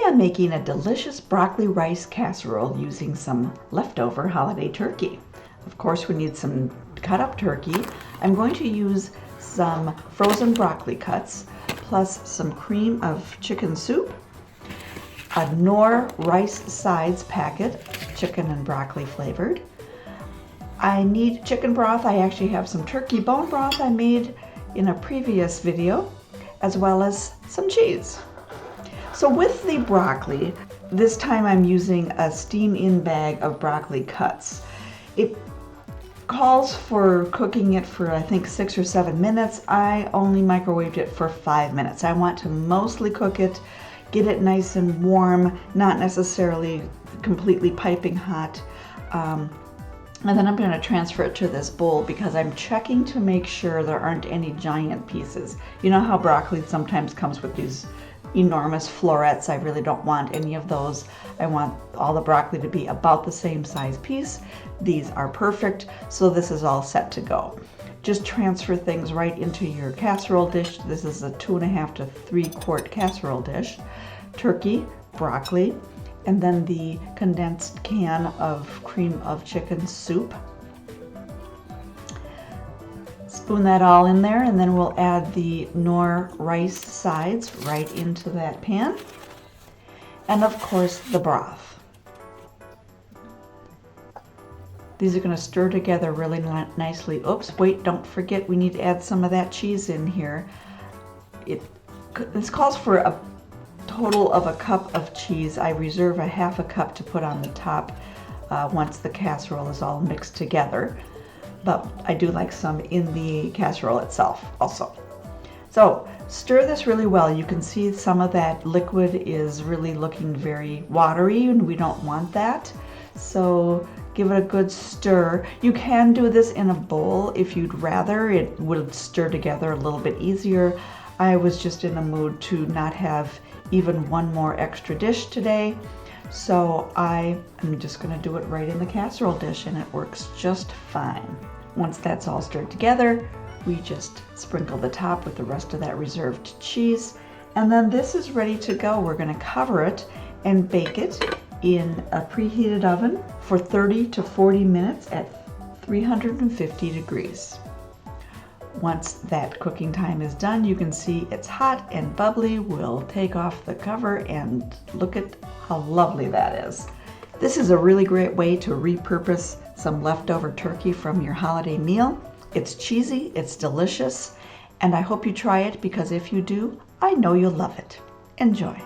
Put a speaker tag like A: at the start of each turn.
A: I'm making a delicious broccoli rice casserole using some leftover holiday turkey. Of course, we need some cut up turkey. I'm going to use some frozen broccoli cuts, plus some cream of chicken soup, a Knorr rice sides packet, chicken and broccoli flavored. I need chicken broth. I actually have some turkey bone broth I made in a previous video, as well as some cheese. So with the broccoli, this time I'm using a steam-in bag of broccoli cuts. It calls for cooking it for I think 6 or 7 minutes. I only microwaved it for 5 minutes. I want to mostly cook it, get it nice and warm, not necessarily completely piping hot. And then I'm going to transfer it to this bowl because I'm checking to make sure there aren't any giant pieces. You know how broccoli sometimes comes with these enormous florets? I really don't want any of those. I want all the broccoli to be about the same size piece. These are perfect, so this is all set to go. Just transfer things right into your casserole dish. This is a 2.5 to 3 quart casserole dish. Turkey, broccoli, and then the condensed can of cream of chicken soup. Spoon that all in there, and then we'll add the Knorr rice sides right into that pan. And of course, the broth. These are going to stir together really nicely. Oops, wait, don't forget we need to add some of that cheese in here. This calls for a total of a cup of cheese. I reserve a half a cup to put on the top once the casserole is all mixed together. But I do like some in the casserole itself also. So stir this really well. You can see some of that liquid is really looking very watery, and we don't want that. So give it a good stir. You can do this in a bowl if you'd rather. It would stir together a little bit easier. I was just in a mood to not have even one more extra dish today. So I'm just going to do it right in the casserole dish, and it works just fine. Once that's all stirred together, we just sprinkle the top with the rest of that reserved cheese, and then this is ready to go. We're going to cover it and bake it in a preheated oven for 30 to 40 minutes at 350 degrees. Once that cooking time is done, you can see it's hot and bubbly. We'll take off the cover and look at how lovely that is. This is a really great way to repurpose some leftover turkey from your holiday meal. It's cheesy, it's delicious, and I hope you try it because if you do, I know you'll love it. Enjoy.